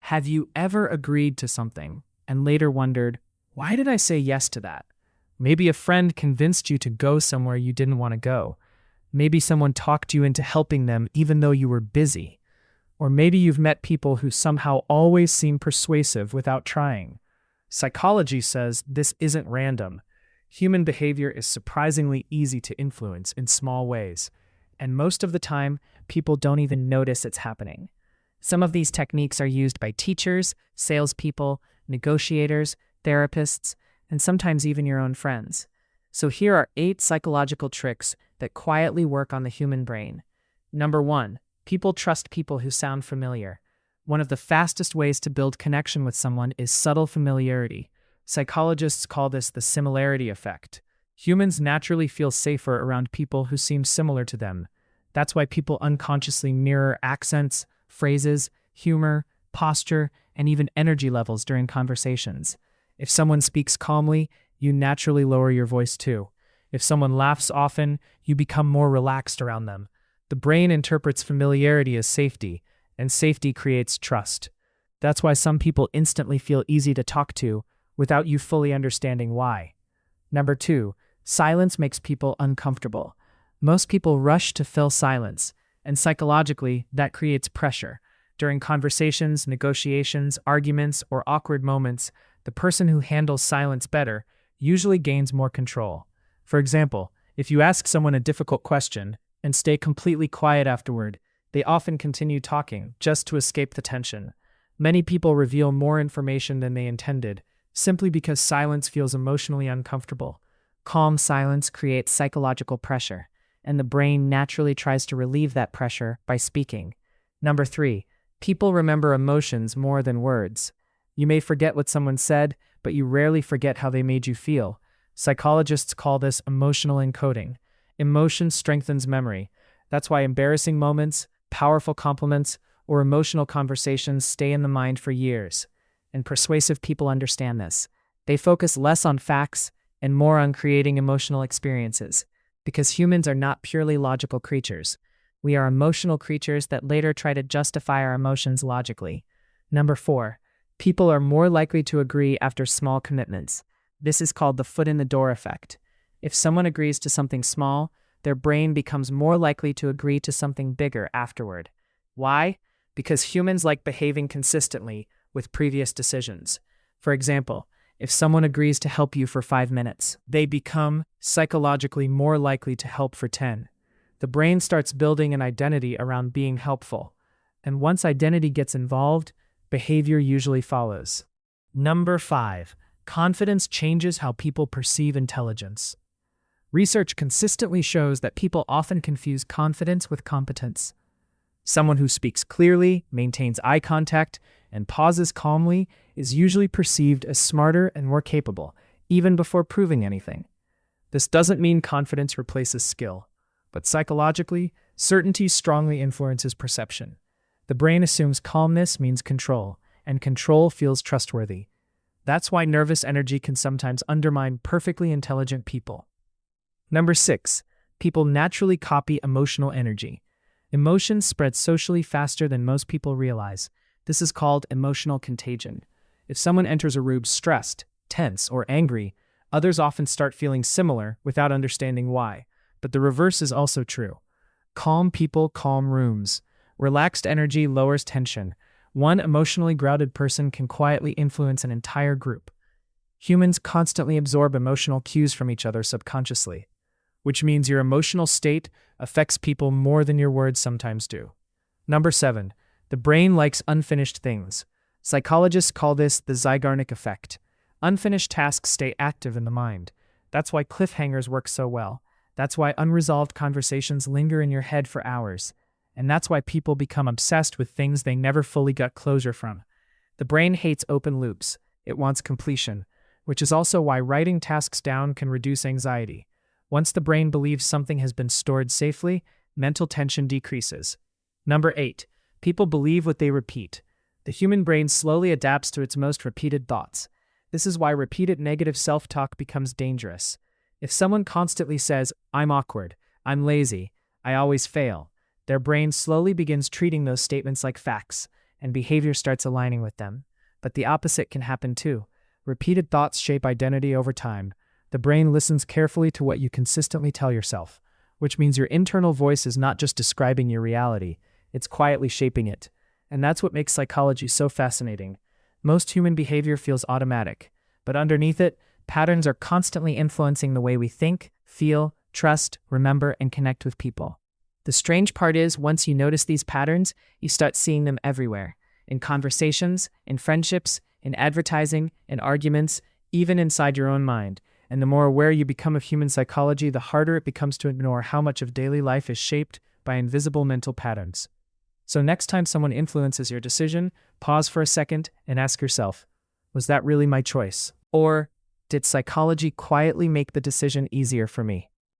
Have you ever agreed to something and later wondered, why did I say yes to that? Maybe a friend convinced you to go somewhere you didn't want to go. Maybe someone talked you into helping them even though you were busy. Or maybe you've met people who somehow always seem persuasive without trying. Psychology says this isn't random. Human behavior is surprisingly easy to influence in small ways, and most of the time, people don't even notice it's happening. Some of these techniques are used by teachers, salespeople, negotiators, therapists, and sometimes even your own friends. So here are 8 psychological tricks that quietly work on the human brain. Number 1, people trust people who sound familiar. One of the fastest ways to build connection with someone is subtle familiarity. Psychologists call this the similarity effect. Humans naturally feel safer around people who seem similar to them. That's why people unconsciously mirror accents, phrases, humor, posture, and even energy levels during conversations. If someone speaks calmly, you naturally lower your voice too. If someone laughs often, you become more relaxed around them. The brain interprets familiarity as safety, and safety creates trust. That's why some people instantly feel easy to talk to without you fully understanding why. Number 2, silence makes people uncomfortable. Most people rush to fill silence, and psychologically, that creates pressure. During conversations, negotiations, arguments, or awkward moments, the person who handles silence better usually gains more control. For example, if you ask someone a difficult question and stay completely quiet afterward, they often continue talking just to escape the tension. Many people reveal more information than they intended, simply because silence feels emotionally uncomfortable. Calm silence creates psychological pressure, and the brain naturally tries to relieve that pressure by speaking. Number 3, people remember emotions more than words. You may forget what someone said, but you rarely forget how they made you feel. Psychologists call this emotional encoding. Emotion strengthens memory. That's why embarrassing moments, powerful compliments, or emotional conversations stay in the mind for years. And persuasive people understand this. They focus less on facts and more on creating emotional experiences, because humans are not purely logical creatures. We are emotional creatures that later try to justify our emotions logically. Number 4, people are more likely to agree after small commitments. This is called the foot in the door effect. If someone agrees to something small, their brain becomes more likely to agree to something bigger afterward. Why? Because humans like behaving consistently with previous decisions. For example, if someone agrees to help you for 5 minutes, they become psychologically more likely to help for 10. The brain starts building an identity around being helpful. And once identity gets involved, behavior usually follows. Number 5, confidence changes how people perceive intelligence. Research consistently shows that people often confuse confidence with competence. Someone who speaks clearly, maintains eye contact, and pauses calmly is usually perceived as smarter and more capable, even before proving anything. This doesn't mean confidence replaces skill, but psychologically, certainty strongly influences perception. The brain assumes calmness means control, and control feels trustworthy. That's why nervous energy can sometimes undermine perfectly intelligent people. Number 6, people naturally copy emotional energy. Emotions spread socially faster than most people realize. This is called emotional contagion. If someone enters a room stressed, tense, or angry, others often start feeling similar without understanding why. But the reverse is also true. Calm people calm rooms. Relaxed energy lowers tension. One emotionally grounded person can quietly influence an entire group. Humans constantly absorb emotional cues from each other subconsciously, which means your emotional state affects people more than your words sometimes do. Number 7, the brain likes unfinished things. Psychologists call this the Zeigarnik effect. Unfinished tasks stay active in the mind. That's why cliffhangers work so well. That's why unresolved conversations linger in your head for hours. And that's why people become obsessed with things they never fully got closure from. The brain hates open loops. It wants completion, which is also why writing tasks down can reduce anxiety. Once the brain believes something has been stored safely, mental tension decreases. Number 8, people believe what they repeat. The human brain slowly adapts to its most repeated thoughts. This is why repeated negative self-talk becomes dangerous. If someone constantly says, "I'm awkward," "I'm lazy," "I always fail," their brain slowly begins treating those statements like facts. and behavior starts aligning with them. But the opposite can happen too. Repeated thoughts shape identity over time. The brain listens carefully to what you consistently tell yourself, which means your internal voice is not just describing your reality, it's quietly shaping it. And that's what makes psychology so fascinating. Most human behavior feels automatic, but underneath it, patterns are constantly influencing the way we think, feel, trust, remember, and connect with people. The strange part is, once you notice these patterns, you start seeing them everywhere. In conversations, in friendships, in advertising, in arguments, even inside your own mind. And the more aware you become of human psychology, the harder it becomes to ignore how much of daily life is shaped by invisible mental patterns. So next time someone influences your decision, pause for a second and ask yourself, was that really my choice? Or did psychology quietly make the decision easier for me?